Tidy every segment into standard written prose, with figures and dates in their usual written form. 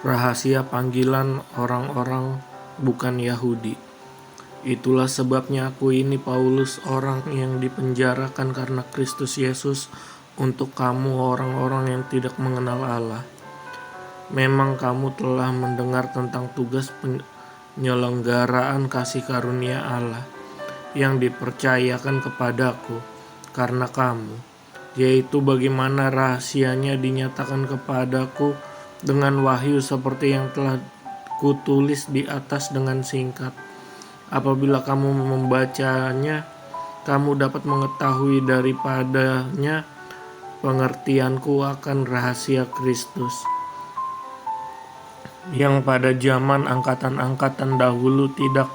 Rahasia panggilan orang-orang bukan Yahudi. Itulah sebabnya aku ini Paulus, orang yang dipenjarakan karena Kristus Yesus, untuk kamu orang-orang yang tidak mengenal Allah. Memang kamu telah mendengar tentang tugas penyelenggaraan kasih karunia Allah yang dipercayakan kepadaku karena kamu, yaitu bagaimana rahasianya dinyatakan kepadaku dengan wahyu seperti yang telah kutulis di atas dengan singkat. Apabila kamu membacanya, kamu dapat mengetahui daripadanya pengertianku akan rahasia Kristus, yang pada zaman angkatan-angkatan dahulu tidak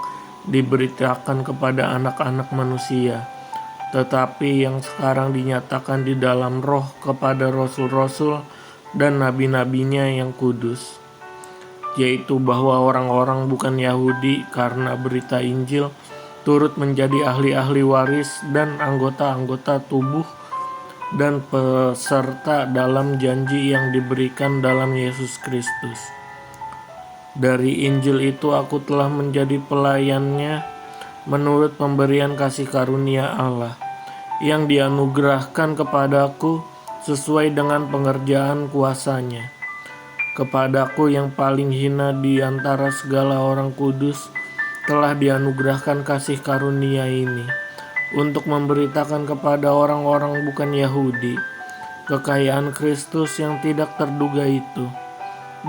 diberitakan kepada anak-anak manusia, tetapi yang sekarang dinyatakan di dalam roh kepada rasul-rasul dan nabi-nabinya yang kudus, yaitu bahwa orang-orang bukan Yahudi karena berita Injil turut menjadi ahli-ahli waris dan anggota-anggota tubuh dan peserta dalam janji yang diberikan dalam Yesus Kristus. Dari Injil itu aku telah menjadi pelayannya menurut pemberian kasih karunia Allah yang dianugerahkan kepadaku sesuai dengan pengerjaan kuasanya. Kepadaku yang paling hina di antara segala orang kudus telah dianugerahkan kasih karunia ini, untuk memberitakan kepada orang-orang bukan Yahudi kekayaan Kristus yang tidak terduga itu,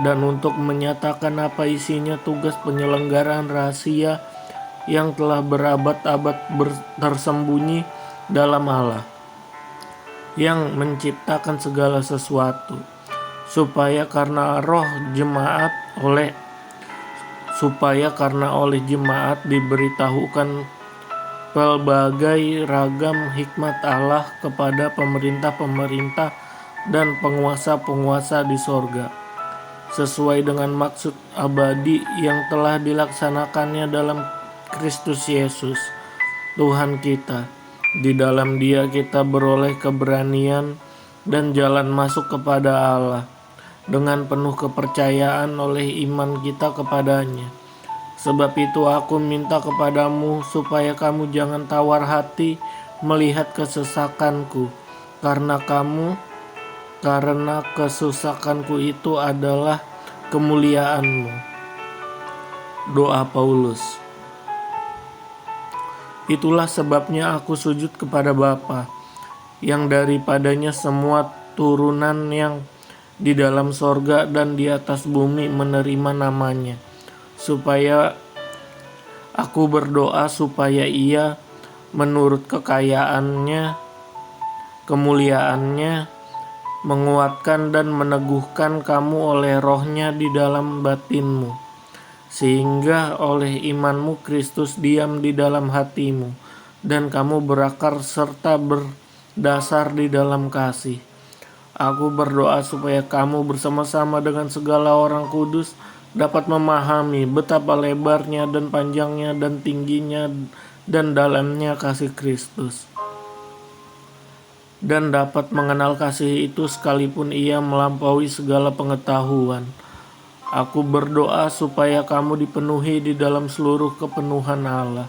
dan untuk menyatakan apa isinya tugas penyelenggaraan rahasia yang telah berabad-abad tersembunyi dalam Allah yang menciptakan segala sesuatu, supaya karena oleh jemaat diberitahukan pelbagai ragam hikmat Allah kepada pemerintah-pemerintah dan penguasa-penguasa di sorga, sesuai dengan maksud abadi yang telah dilaksanakannya dalam Kristus Yesus Tuhan kita. Di dalam Dia kita beroleh keberanian dan jalan masuk kepada Allah dengan penuh kepercayaan oleh iman kita kepadanya. Sebab itu aku minta kepadamu supaya kamu jangan tawar hati melihat kesesakanku, karena kesesakanku itu adalah kemuliaanmu. Doa Paulus. Itulah sebabnya aku sujud kepada Bapa, yang daripadanya semua turunan yang di dalam sorga dan di atas bumi menerima namanya, supaya aku berdoa supaya Ia menurut kemuliaannya menguatkan dan meneguhkan kamu oleh rohnya di dalam batinmu, sehingga oleh imanmu Kristus diam di dalam hatimu, dan kamu berakar serta berdasar di dalam kasih. Aku berdoa supaya kamu bersama-sama dengan segala orang kudus dapat memahami betapa lebarnya dan panjangnya dan tingginya dan dalamnya kasih Kristus, dan dapat mengenal kasih itu sekalipun ia melampaui segala pengetahuan. Aku berdoa supaya kamu dipenuhi di dalam seluruh kepenuhan Allah.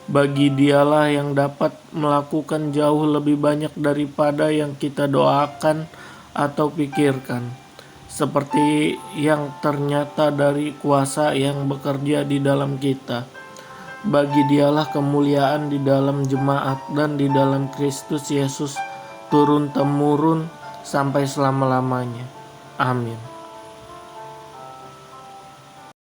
Bagi Dialah yang dapat melakukan jauh lebih banyak daripada yang kita doakan atau pikirkan, seperti yang ternyata dari kuasa yang bekerja di dalam kita. Bagi Dialah kemuliaan di dalam jemaat dan di dalam Kristus Yesus turun-temurun sampai selama-lamanya. Amin.